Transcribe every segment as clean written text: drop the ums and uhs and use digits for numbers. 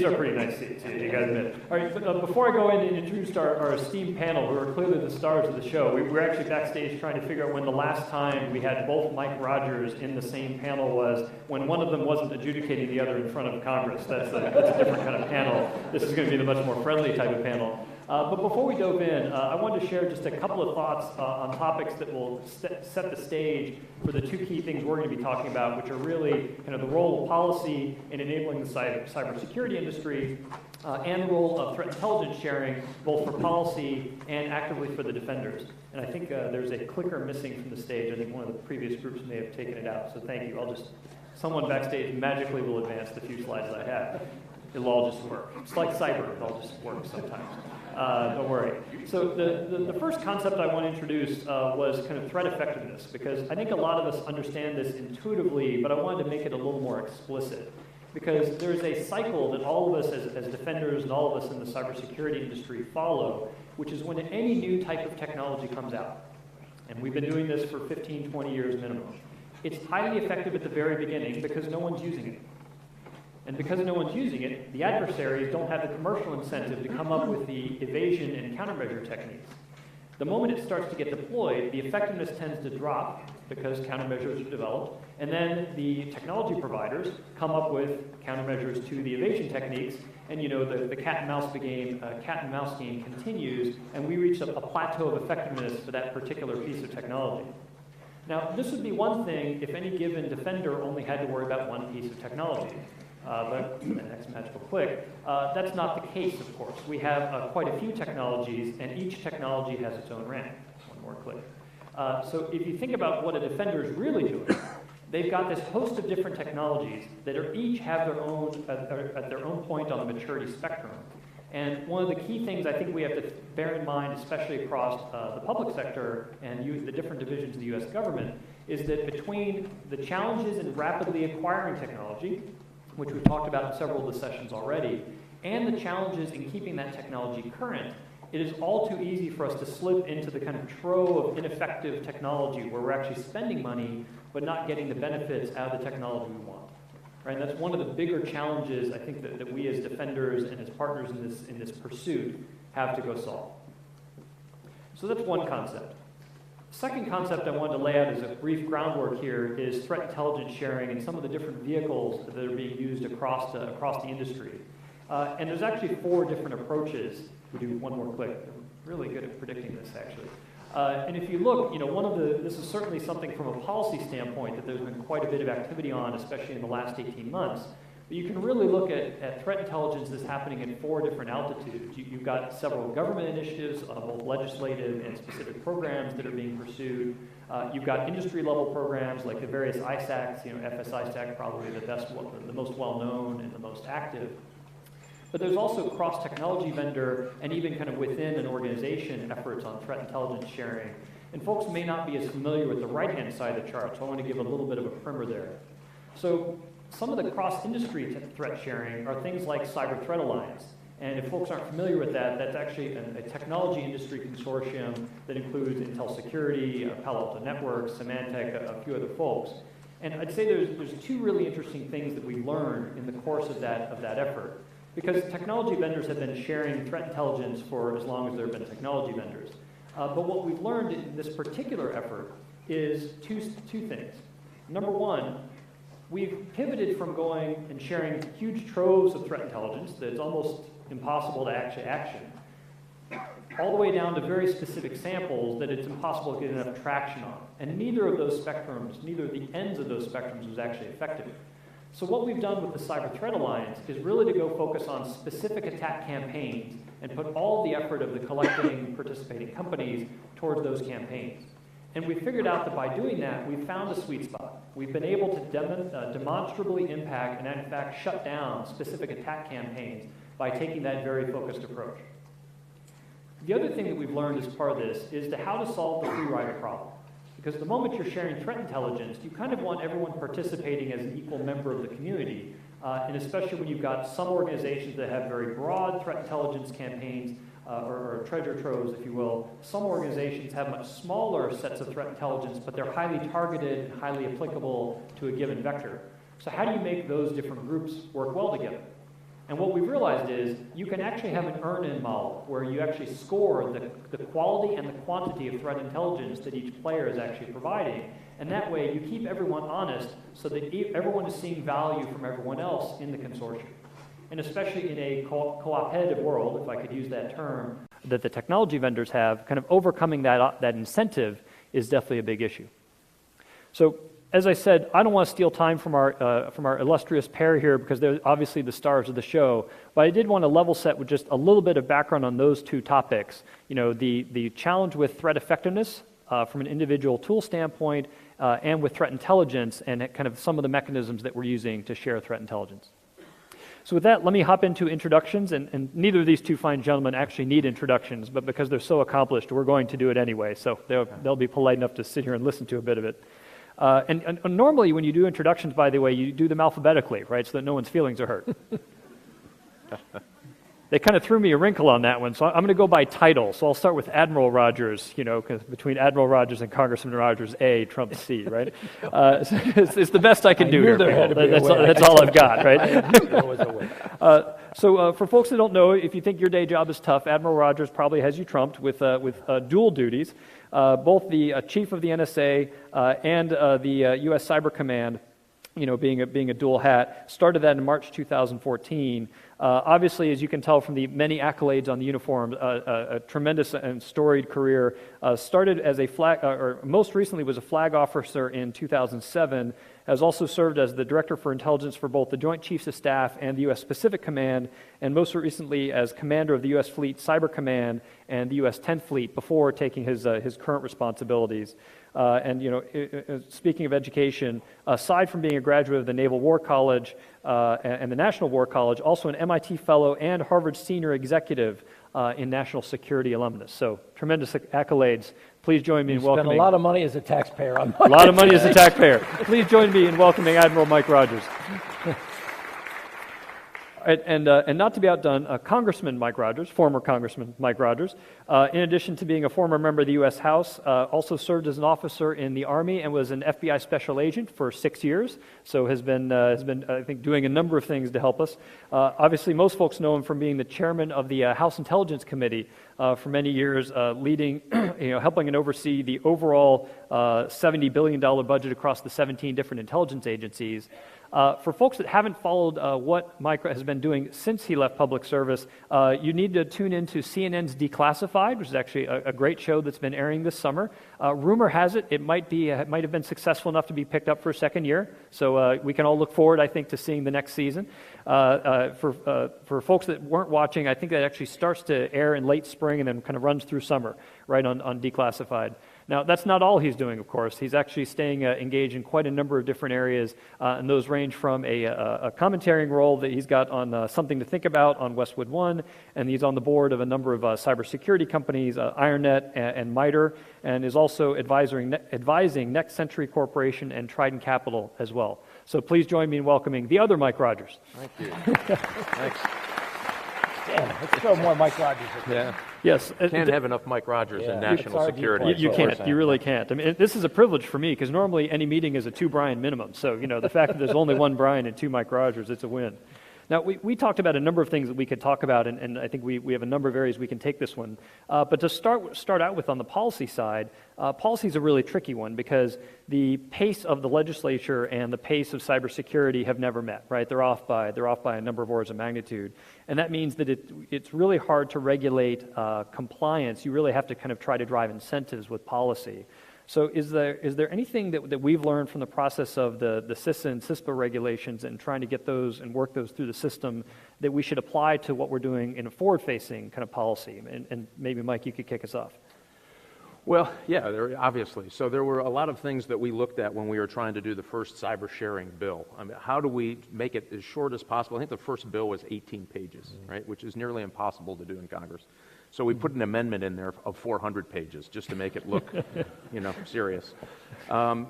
These are pretty nice seats, you guys admit. All right, but, before I go in and introduce our esteemed panel, who are clearly the stars of the show, we're actually backstage trying to figure out when the last time we had both Mike Rogers in the same panel was, when one of them wasn't adjudicating the other in front of Congress. That's a different kind of panel. This is going to be the much more friendly type of panel. But before we dove in, I wanted to share just a couple of thoughts on topics that will set the stage for the two key things we're going to be talking about, which are really kind of the role of policy in enabling the cybersecurity industry and the role of threat intelligence sharing, both for policy and actively for the defenders. And I think there's a clicker missing from the stage. I think one of the previous groups may have taken it out, so thank you. Someone backstage magically will advance the few slides that I have. It'll all just work. It's like cyber, it'll all just work sometimes. Don't worry. So the first concept I want to introduce was kind of threat effectiveness, because I think a lot of us understand this intuitively, but I wanted to make it a little more explicit. Because there's a cycle that all of us as defenders and all of us in the cybersecurity industry follow, which is when any new type of technology comes out. And we've been doing this for 15, 20 years minimum. It's highly effective at the very beginning because no one's using it. And because no one's using it, the adversaries don't have the commercial incentive to come up with the evasion and countermeasure techniques. The moment it starts to get deployed, the effectiveness tends to drop because countermeasures are developed, and then the technology providers come up with countermeasures to the evasion techniques, and the cat and mouse game continues, and we reach a plateau of effectiveness for that particular piece of technology. Now, this would be one thing if any given defender only had to worry about one piece of technology. But the next magical click, that's not the case, of course. We have quite a few technologies, and each technology has its own RAM. One more click. So if you think about what a defender is really doing, they've got this host of different technologies that each have their own, at their own point on the maturity spectrum. And one of the key things I think we have to bear in mind, especially across the public sector and the different divisions of the US government, is that between the challenges in rapidly acquiring technology, which we've talked about in several of the sessions already, and the challenges in keeping that technology current, it is all too easy for us to slip into the kind of trove of ineffective technology where we're actually spending money but not getting the benefits out of the technology we want. Right? And that's one of the bigger challenges I think that we as defenders and as partners in this pursuit have to go solve. So that's one concept. Second concept I wanted to lay out as a brief groundwork here is threat intelligence sharing and some of the different vehicles that are being used across the industry. And there's actually 4 different approaches. We do one more click. I'm really good at predicting this, actually. And if you look, this is certainly something from a policy standpoint that there's been quite a bit of activity on, especially in the last 18 months. But you can really look at threat intelligence that's happening in 4 different altitudes. You've got several government initiatives, both legislative and specific programs that are being pursued. You've got industry-level programs like the various ISACs, FSISAC probably the most well-known and the most active. But there's also cross-technology vendor and even kind of within an organization efforts on threat intelligence sharing. And folks may not be as familiar with the right-hand side of the chart, so I want to give a little bit of a primer there. So some of the cross-industry threat sharing are things like Cyber Threat Alliance. And if folks aren't familiar with that, that's actually a technology industry consortium that includes Intel Security, Palo Alto Networks, Symantec, a few other folks. And I'd say there's 2 really interesting things that we learned in the course of that effort. Because technology vendors have been sharing threat intelligence for as long as there have been technology vendors. But what we've learned in this particular effort is two things. Number one, we've pivoted from going and sharing huge troves of threat intelligence that it's almost impossible to actually action, all the way down to very specific samples that it's impossible to get enough traction on. And neither of those spectrums, neither of the ends of those spectrums was actually effective. So what we've done with the Cyber Threat Alliance is really to go focus on specific attack campaigns and put all the effort of the collecting participating companies towards those campaigns. And we figured out that by doing that, we found a sweet spot. We've been able to demonstrably impact and in fact shut down specific attack campaigns by taking that very focused approach. The other thing that we've learned as part of this is how to solve the free rider problem. Because the moment you're sharing threat intelligence, you kind of want everyone participating as an equal member of the community, and especially when you've got some organizations that have very broad threat intelligence campaigns, or treasure troves, if you will. Some organizations have much smaller sets of threat intelligence, but they're highly targeted and highly applicable to a given vector. So how do you make those different groups work well together? And what we've realized is you can actually have an earn-in model where you actually score the quality and the quantity of threat intelligence that each player is actually providing. And that way you keep everyone honest so that everyone is seeing value from everyone else in the consortium. And especially in a co-opetitive world, if I could use that term, that the technology vendors have, kind of overcoming that incentive is definitely a big issue. So, as I said, I don't want to steal time from our illustrious pair here because they're obviously the stars of the show, but I did want to level set with just a little bit of background on those two topics. You know, the challenge with threat effectiveness from an individual tool standpoint and with threat intelligence and kind of some of the mechanisms that we're using to share threat intelligence. So with that, let me hop into introductions, and neither of these two fine gentlemen actually need introductions, but because they're so accomplished, we're going to do it anyway, so they'll be polite enough to sit here and listen to a bit of it. And normally when you do introductions, by the way, you do them alphabetically, right, so that no one's feelings are hurt. They kind of threw me a wrinkle on that one, so I'm going to go by title. So I'll start with Admiral Rogers, you know, because between Admiral Rogers and Congressman Rogers, A trumps C, right? It's the best I can do here. That's all I've got, right? So for folks that don't know, if you think your day job is tough, Admiral Rogers probably has you trumped with dual duties. Both the chief of the NSA and the U.S. Cyber Command, you know, being a dual hat, started that in March 2014. Obviously, as you can tell from the many accolades on the uniform, a tremendous and storied career. Started as a flag, or most recently was a flag officer in 2007. Has also served as the Director for Intelligence for both the Joint Chiefs of Staff and the U.S. Pacific Command, and most recently as Commander of the U.S. Fleet Cyber Command and the U.S. 10th Fleet before taking his current responsibilities. And you know, speaking of education, aside from being a graduate of the Naval War College and the National War College, also an MIT Fellow and Harvard Senior Executive in National Security alumnus. So tremendous accolades. Please join me in welcoming. Spent a lot of money as a taxpayer on a lot of money as a taxpayer. Please join me in welcoming Admiral Mike Rogers. And not to be outdone, Congressman Mike Rogers, former Congressman Mike Rogers, in addition to being a former member of the U.S. House, also served as an officer in the Army and was an FBI special agent for 6 years. So has been I think doing a number of things to help us. Obviously, most folks know him from being the chairman of the House Intelligence Committee for many years, leading, helping and oversee the overall $70 billion budget across the 17 different intelligence agencies. For folks that haven't followed what Mike has been doing since he left public service, you need to tune into CNN's Declassified, which is actually a great show that's been airing this summer. Rumor has it might have been successful enough to be picked up for a second year, so we can all look forward, I think, to seeing the next season. For folks that weren't watching, I think that actually starts to air in late spring and then kind of runs through summer, right, on Declassified. Now, that's not all he's doing, of course. He's actually staying engaged in quite a number of different areas, and those range from a commentating role that he's got on Something to Think About on Westwood One, and he's on the board of a number of cybersecurity companies, IronNet and MITRE, and is also advising Next Century Corporation and Trident Capital as well. So please join me in welcoming the other Mike Rogers. Thank you. Thanks. Yeah, let's throw more Mike Rogers. Yeah. Yes. Can't have enough Mike Rogers in national security. You can't. You really can't. I mean, this is a privilege for me because normally any meeting is a 2 Brian minimum. So, the fact that there's only 1 Brian and 2 Mike Rogers, it's a win. Now, we talked about a number of things that we could talk about, and I think we have a number of areas we can take this one. But to start out with on the policy side, policy is a really tricky one because the pace of the legislature and the pace of cybersecurity have never met, right? They're off by a number of orders of magnitude. And that means that it's really hard to regulate compliance. You really have to kind of try to drive incentives with policy. So is there anything that we've learned from the process of the CISA and CISPA regulations and trying to get those and work those through the system that we should apply to what we're doing in a forward-facing kind of policy? And maybe, Mike, you could kick us off. Well, yeah, obviously. So there were a lot of things that we looked at when we were trying to do the first cyber sharing bill. I mean, how do we make it as short as possible? I think the first bill was 18 pages, right, which is nearly impossible to do in Congress. So we put an amendment in there of 400 pages just to make it look, serious. And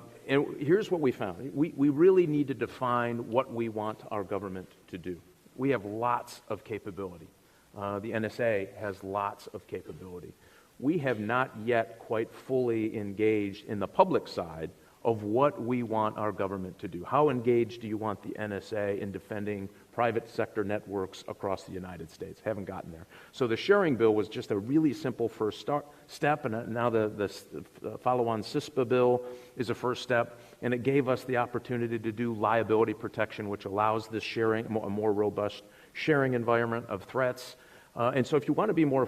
here's what we found. We really need to define what we want our government to do. We have lots of capability. The NSA has lots of capability. We have not yet quite fully engaged in the public side of what we want our government to do. How engaged do you want the NSA in defending private sector networks across the United States. Haven't gotten there. So the sharing bill was just a really simple first step, and now the follow-on CISPA bill is a first step, and it gave us the opportunity to do liability protection, which allows this sharing, a more robust sharing environment of threats. And so if you want to be more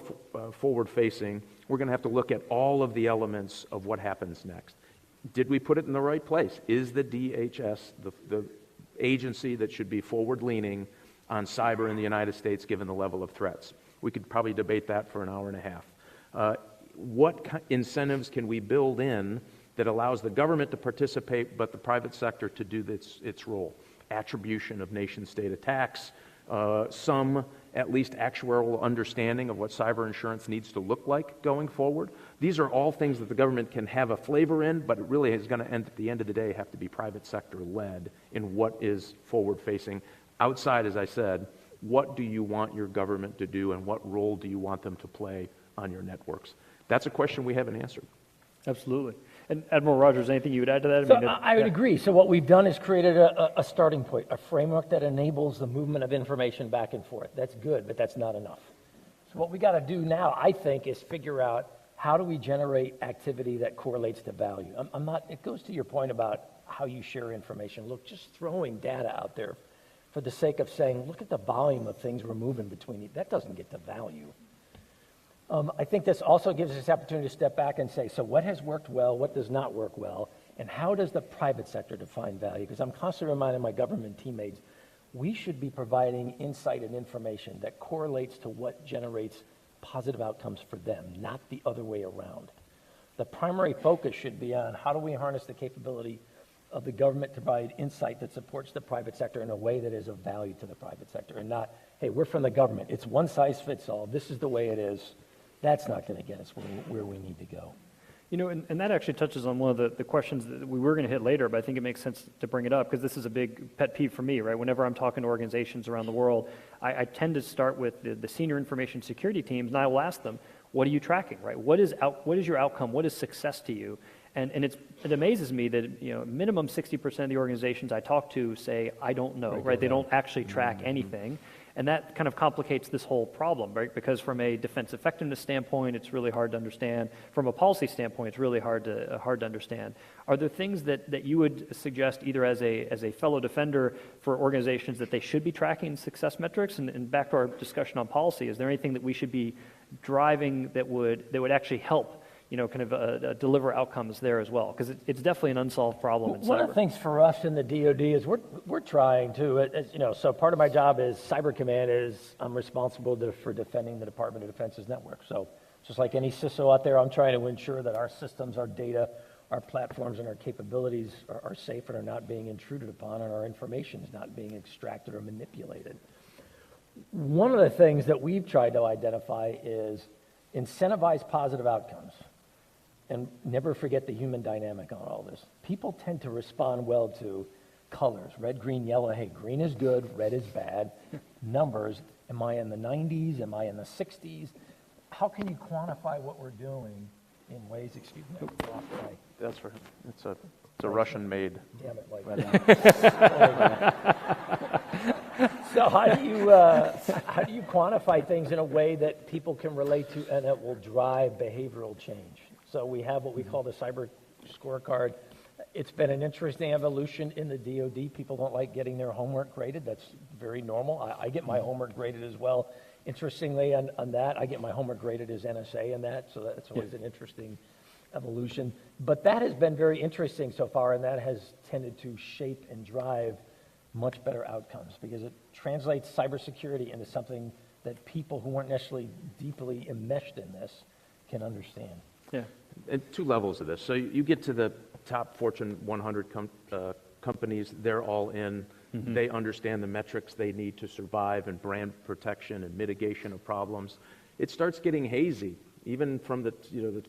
forward-facing, we're going to have to look at all of the elements of what happens next. Did we put it in the right place? Is the DHS the agency that should be forward-leaning on cyber in the United States given the level of threats? We could probably debate that for an hour and a half. What incentives can we build in that allows the government to participate but the private sector to do its role? Attribution of nation-state attacks, some at least actuarial understanding of what cyber insurance needs to look like going forward. These are all things that the government can have a flavor in, but it really is going to at the end of the day, have to be private sector led in what is forward-facing. Outside, as I said, what do you want your government to do and what role do you want them to play on your networks? That's a question we haven't answered. Absolutely. And Admiral Rogers, anything you would add to that? I would agree. So what we've done is created a starting point, a framework that enables the movement of information back and forth. That's good, but that's not enough. So what we got to do now, I think, is figure out how do we generate activity that correlates to value. It goes to your point about how you share information. Look, just throwing data out there for the sake of saying, look at the volume of things we're moving between you. That doesn't get to value. I think this also gives us the opportunity to step back and say, so what has worked well, what does not work well, and how does the private sector define value? Because I'm constantly reminding my government teammates, we should be providing insight and information that correlates to what generates positive outcomes for them, not the other way around. The primary focus should be on how do we harness the capability of the government to provide insight that supports the private sector in a way that is of value to the private sector, and not, hey, we're from the government, it's one size fits all, this is the way it is. That's not going to get us where we need to go. You know, and that actually touches on one of the questions that we were going to hit later, but I think it makes sense to bring it up because this is a big pet peeve for me, right? Whenever I'm talking to organizations around the world, I tend to start with the senior information security teams, and I will ask them, what are you tracking, right? What is your outcome? What is success to you? And it amazes me that, you know, minimum 60% of the organizations I talk to say, I don't know, right? They don't actually track anything. And that kind of complicates this whole problem, right? Because from a defense effectiveness standpoint, it's really hard to understand. From a policy standpoint, it's really hard to understand. Are there things that you would suggest either as a fellow defender for organizations that they should be tracking success metrics? And back to our discussion on policy, is there anything that we should be driving that would actually help, you know, kind of deliver outcomes there as well? Because it's definitely an unsolved problem in cyber. One of the things for us in the DoD is we're trying to, you know, so part of my job is Cyber Command is I'm responsible for defending the Department of Defense's network. So just like any CISO out there, I'm trying to ensure that our systems, our data, our platforms, and our capabilities are safe and are not being intruded upon, and our information is not being extracted or manipulated. One of the things that we've tried to identify is incentivize positive outcomes. And never forget the human dynamic on all this. People tend to respond well to colors, red, green, yellow. Hey, green is good, red is bad. Numbers, am I in the 90s? Am I in the 60s? How can you quantify what we're doing in ways, excuse me, That's right. It's a Russian-made. Damn it, Mike. So how do you quantify things in a way that people can relate to and that will drive behavioral change? So we have what we call the cyber scorecard. It's been an interesting evolution in the DoD. People don't like getting their homework graded. That's very normal. I get my homework graded as well. Interestingly, on that, I get my homework graded as NSA in that, so that's always an interesting evolution. But that has been very interesting so far, and that has tended to shape and drive much better outcomes because it translates cybersecurity into something that people who weren't necessarily deeply enmeshed in this can understand. Yeah. And two levels of this. So you get to the top Fortune 100 companies, they're all in. Mm-hmm. They understand the metrics they need to survive and brand protection and mitigation of problems. It starts getting hazy, even from the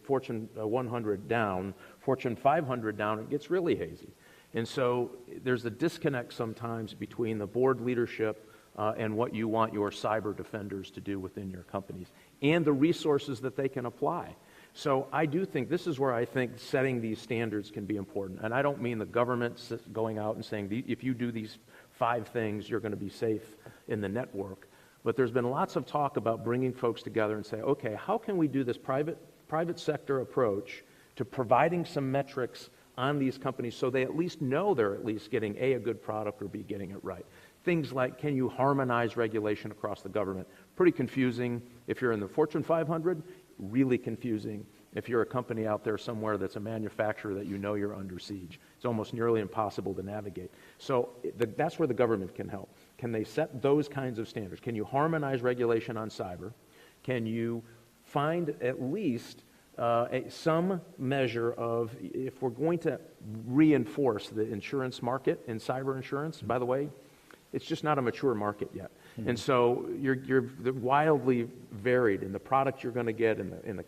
Fortune 100 down, Fortune 500 down, it gets really hazy. And so there's a disconnect sometimes between the board leadership and what you want your cyber defenders to do within your companies and the resources that they can apply. So I do think this is where I think setting these standards can be important. And I don't mean the government going out and saying, if you do these 5 things, you're going to be safe in the network. But there's been lots of talk about bringing folks together and say, okay, how can we do this private sector approach to providing some metrics on these companies so they at least know they're at least getting A, a good product, or B, getting it right. Things like, can you harmonize regulation across the government? Pretty confusing if you're in the Fortune 500, really confusing if you're a company out there somewhere that's a manufacturer that you know you're under siege. It's almost nearly impossible to navigate. So that's where the government can help. Can they set those kinds of standards? Can you harmonize regulation on cyber? Can you find at least some measure of, if we're going to reinforce the insurance market in cyber insurance, by the way, it's just not a mature market yet. Mm-hmm. And so you're wildly varied in the product you're going to get, in the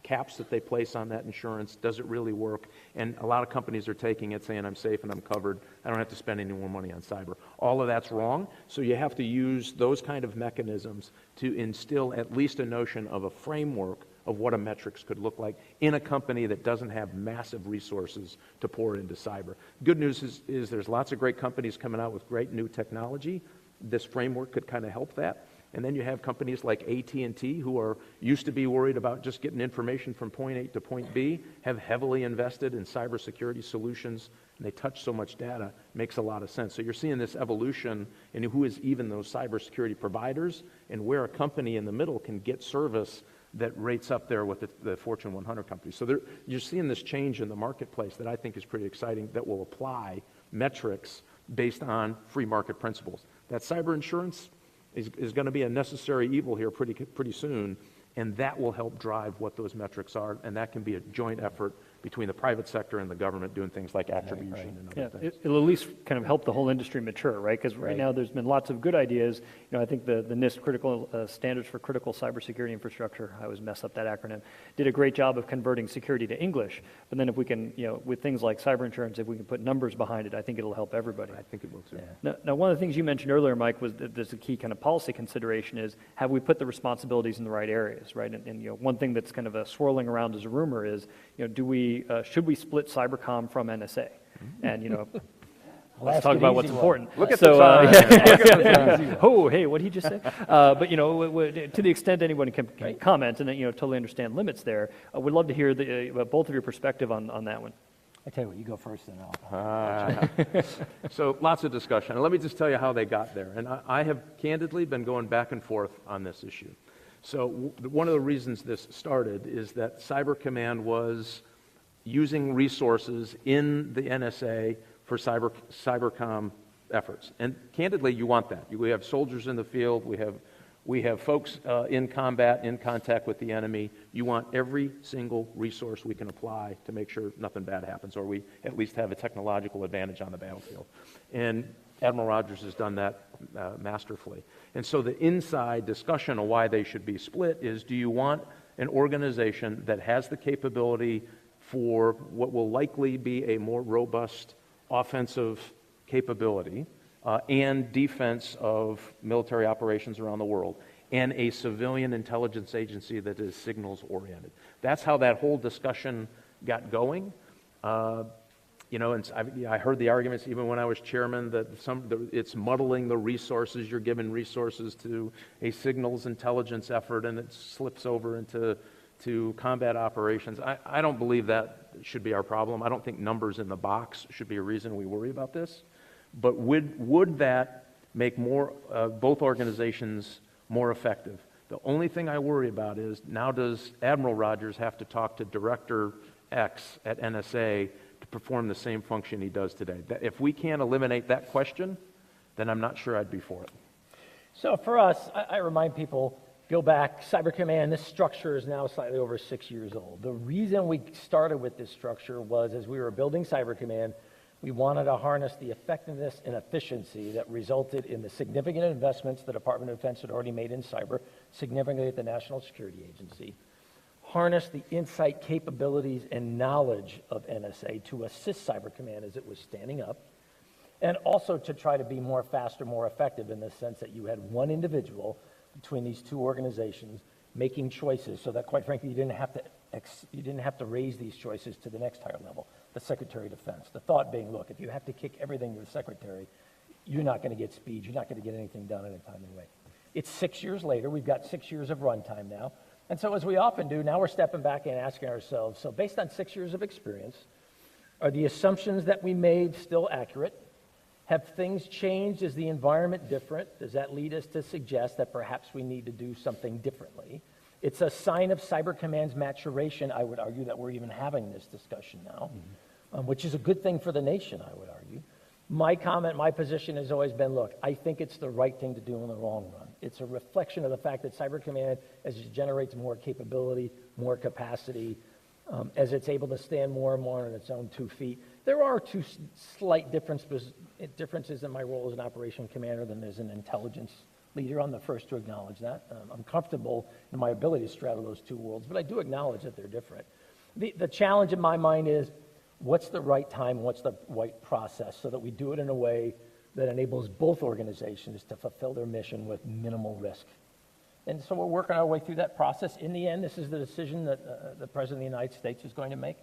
caps that they place on that insurance. Does it really work? And a lot of companies are taking it, saying, I'm safe and I'm covered. I don't have to spend any more money on cyber. All of that's wrong. So you have to use those kind of mechanisms to instill at least a notion of a framework of what a metrics could look like in a company that doesn't have massive resources to pour into cyber. Good news is there's lots of great companies coming out with great new technology. This framework could kind of help that. And then you have companies like AT&T, who are used to be worried about just getting information from point A to point B, have heavily invested in cybersecurity solutions, and they touch so much data. Makes a lot of sense. So you're seeing this evolution in who is even those cybersecurity providers, and where a company in the middle can get service that rates up there with the Fortune 100 companies. So you're seeing this change in the marketplace that I think is pretty exciting, that will apply metrics based on free market principles. That cyber insurance is going to be a necessary evil here pretty soon, and that will help drive what those metrics are, and that can be a joint effort between the private sector and the government doing things like attribution and other things. It'll at least kind of help the whole industry mature, right? Because right now there's been lots of good ideas. I think the NIST critical standards for critical cybersecurity infrastructure, I always mess up that acronym, did a great job of converting security to English. But then if we can, with things like cyber insurance, if we can put numbers behind it, I think it'll help everybody. I think it will too. Yeah. Now, one of the things you mentioned earlier, Mike, was that there's a key kind of policy consideration is, have we put the responsibilities in the right areas, right? And one thing that's kind of swirling around as a rumor is, should we split Cybercom from NSA? And let's talk about what's important. Look at the time. Oh, hey, what did he just say? But to the extent anyone can comment, and totally understand limits there, we'd love to hear both of your perspective on that one. I tell you what, you go first, and I'll. So lots of discussion. Let me just tell you how they got there. And I have candidly been going back and forth on this issue. So one of the reasons this started is that Cyber Command was using resources in the NSA for cybercom efforts. And candidly, you want that. We have soldiers in the field. We have folks in combat, in contact with the enemy. You want every single resource we can apply to make sure nothing bad happens, or we at least have a technological advantage on the battlefield. And Admiral Rogers has done that masterfully. And so the inside discussion of why they should be split is, do you want an organization that has the capability for what will likely be a more robust offensive capability and defense of military operations around the world, and a civilian intelligence agency that is signals-oriented? That's how that whole discussion got going. And I heard the arguments even when I was chairman that it's muddling the resources. You're giving resources to a signals intelligence effort, and it slips over into combat operations. I don't believe that should be our problem. I don't think numbers in the box should be a reason we worry about this. But would that make both organizations more effective? The only thing I worry about is, now does Admiral Rogers have to talk to Director X at NSA to perform the same function he does today? If we can't eliminate that question, then I'm not sure I'd be for it. So for us, I remind people, go back, Cyber Command, this structure is now slightly over 6 years old. The reason we started with this structure was, as we were building Cyber Command, we wanted to harness the effectiveness and efficiency that resulted in the significant investments the Department of Defense had already made in cyber, significantly at the National Security Agency, harness the insight capabilities and knowledge of NSA to assist Cyber Command as it was standing up, and also to try to be more faster, more effective, in the sense that you had one individual between these two organizations making choices, so that, quite frankly, you didn't have to raise these choices to the next higher level, the Secretary of Defense. The thought being, look, if you have to kick everything to the Secretary, you're not going to get speed. You're not going to get anything done in a timely way. It's 6 years later. We've got 6 years of runtime now. And so as we often do, now we're stepping back and asking ourselves, so based on 6 years of experience, are the assumptions that we made still accurate? Have things changed? Is the environment different? Does that lead us to suggest that perhaps we need to do something differently? It's a sign of Cyber Command's maturation, I would argue, that we're even having this discussion now, which is a good thing for the nation, I would argue. My comment, my position has always been, look, I think it's the right thing to do in the long run. It's a reflection of the fact that Cyber Command, as it generates more capability, more capacity, as it's able to stand more and more on its own 2 feet. There are two slight differences in my role as an operation commander than as an intelligence leader. I'm the first to acknowledge that. I'm comfortable in my ability to straddle those two worlds, but I do acknowledge that they're different. The challenge in my mind is, what's the right time, what's the right process, so that we do it in a way that enables both organizations to fulfill their mission with minimal risk. And so we're working our way through that process. In the end, this is the decision that the President of the United States is going to make,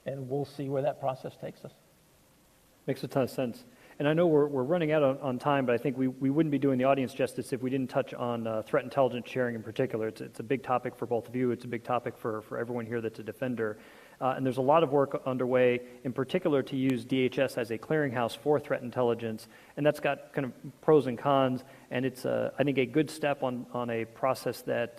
and we'll see where that process takes us. Makes a ton of sense. And I know we're running out on time, but I think we wouldn't be doing the audience justice if we didn't touch on threat intelligence sharing in particular. It's a big topic for both of you. It's a big topic for everyone here that's a defender. And there's a lot of work underway, in particular to use DHS as a clearinghouse for threat intelligence. And that's got kind of pros and cons. And it's, I think, a good step on a process that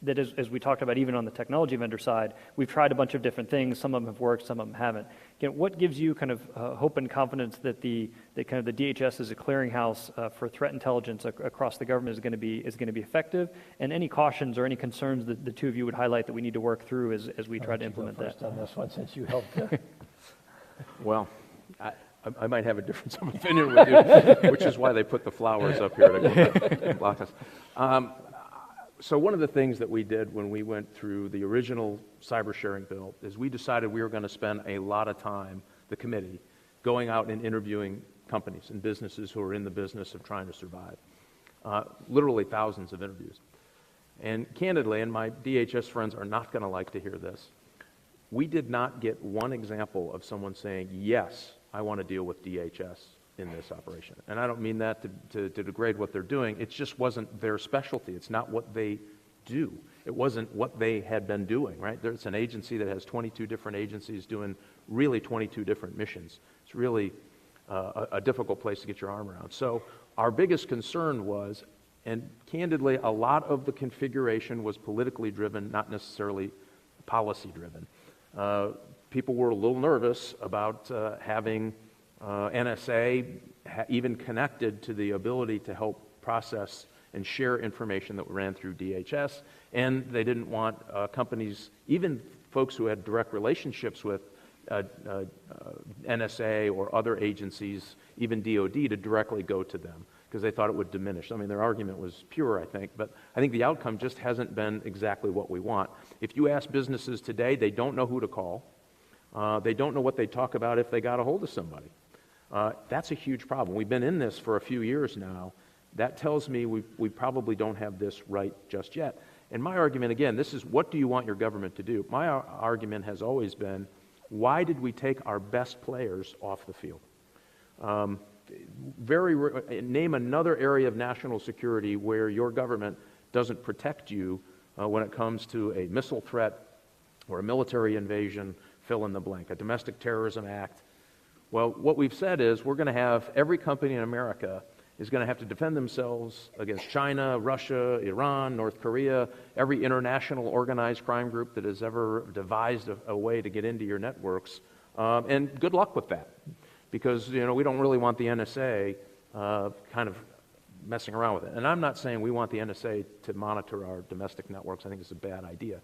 that is, as we talked about, even on the technology vendor side, we've tried a bunch of different things. Some of them have worked, some of them haven't. Again, what gives you kind of hope and confidence that the DHS as a clearinghouse for threat intelligence across the government is going to be effective? And any cautions or any concerns that the two of you would highlight that we need to work through as we try to implement that? On this one, since you helped. Well, I might have a difference of opinion with you, which is why they put the flowers up here to block us. So one of the things that we did when we went through the original cyber sharing bill is we decided we were going to spend a lot of time, the committee, going out and interviewing companies and businesses who are in the business of trying to survive. Literally thousands of interviews. And candidly, and my DHS friends are not going to like to hear this, we did not get one example of someone saying, yes, I want to deal with DHS in this operation. And I don't mean that to degrade what they're doing. It just wasn't their specialty. It's not what they do. It wasn't what they had been doing, right? There's an agency that has 22 different agencies doing really 22 different missions. It's really a difficult place to get your arm around. So our biggest concern was, and candidly, a lot of the configuration was politically driven, not necessarily policy driven. People were a little nervous about having NSA even connected to the ability to help process and share information that ran through DHS, and they didn't want companies, even folks who had direct relationships with NSA or other agencies, even DOD, to directly go to them, because they thought it would diminish. I mean, their argument was pure, I think, but I think the outcome just hasn't been exactly what we want. If you ask businesses today, they don't know who to call. They don't know what they talk about if they got a hold of somebody. That's a huge problem. We've been in this for a few years now. That tells me we probably don't have this right just yet. And my argument, again, this is, what do you want your government to do? My argument has always been, why did we take our best players off the field? Name another area of national security where your government doesn't protect you when it comes to a missile threat or a military invasion, fill in the blank, a domestic terrorism act. Well, what we've said is we're going to have every company in America is going to have to defend themselves against China, Russia, Iran, North Korea, every international organized crime group that has ever devised a way to get into your networks. And good luck with that, because we don't really want the NSA kind of messing around with it. And I'm not saying we want the NSA to monitor our domestic networks. I think it's a bad idea.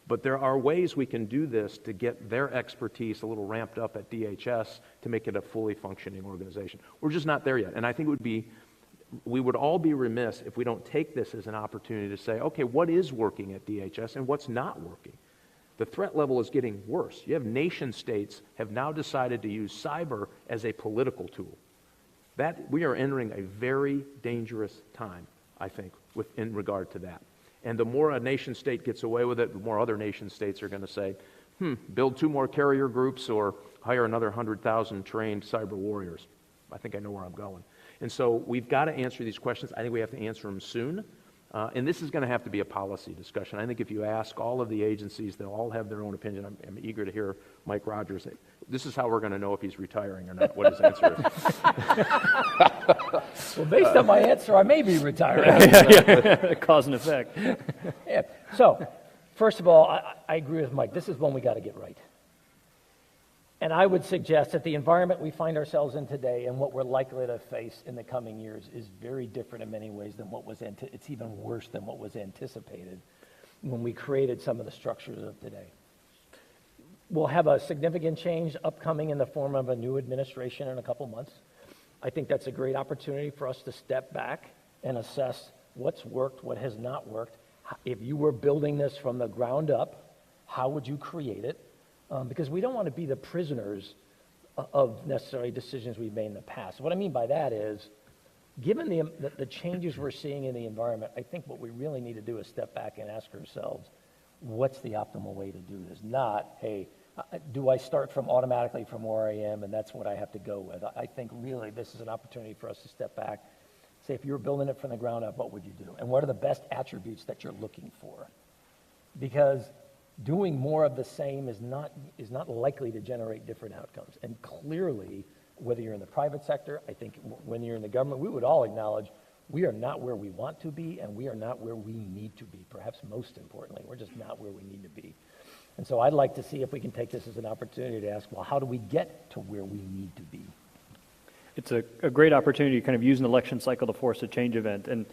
But there are ways we can do this to get their expertise a little ramped up at DHS to make it a fully functioning organization. We're just not there yet. And I think we would all be remiss if we don't take this as an opportunity to say, okay, what is working at DHS and what's not working? The threat level is getting worse. You have nation states have now decided to use cyber as a political tool. That we are entering a very dangerous time, I think, in regard to that. And the more a nation state gets away with it, the more other nation states are going to say, build 2 more carrier groups or hire another 100,000 trained cyber warriors. I think I know where I'm going. And so we've got to answer these questions. I think we have to answer them soon. And this is going to have to be a policy discussion. I think if you ask all of the agencies, they'll all have their own opinion. I'm eager to hear Mike Rogers. This is how we're going to know if he's retiring or not, what his answer is. Well, based on my answer, I may be retiring. Cause and effect. Yeah. So, first of all, I agree with Mike. This is one we got to get right. And I would suggest that the environment we find ourselves in today and what we're likely to face in the coming years is very different in many ways than what was it's even worse than what was anticipated when we created some of the structures of today. We'll have a significant change upcoming in the form of a new administration in a couple months. I think that's a great opportunity for us to step back and assess what's worked, what has not worked. If you were building this from the ground up, how would you create it? Because we don't want to be the prisoners of necessary decisions we've made in the past. What I mean by that is, given the changes we're seeing in the environment, I think what we really need to do is step back and ask ourselves, what's the optimal way to do this? Not, hey, do I start from automatically from where I am and that's what I have to go with? I think really this is an opportunity for us to step back, say if you were building it from the ground up, what would you do? And what are the best attributes that you're looking for? Because doing more of the same is not likely to generate different outcomes. And clearly, whether you're in the private sector, I think when you're in the government, we would all acknowledge we are not where we want to be and we are not where we need to be. Perhaps most importantly, we're just not where we need to be. And so I'd like to see if we can take this as an opportunity to ask, well, how do we get to where we need to be? It's a great opportunity to kind of use an election cycle to force a change event. And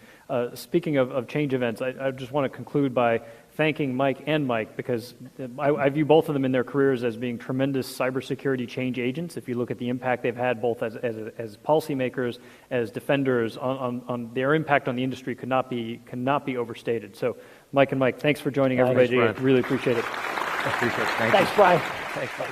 speaking of change events, I just want to conclude by thanking Mike and Mike, because I view both of them in their careers as being tremendous cybersecurity change agents. If you look at the impact they've had both as policymakers, as defenders, on their impact on the industry cannot be overstated. So Mike and Mike, thanks for joining everybody. Thanks, Brian. Really appreciate it. Appreciate it. Thanks, Brian. Thanks, Mike.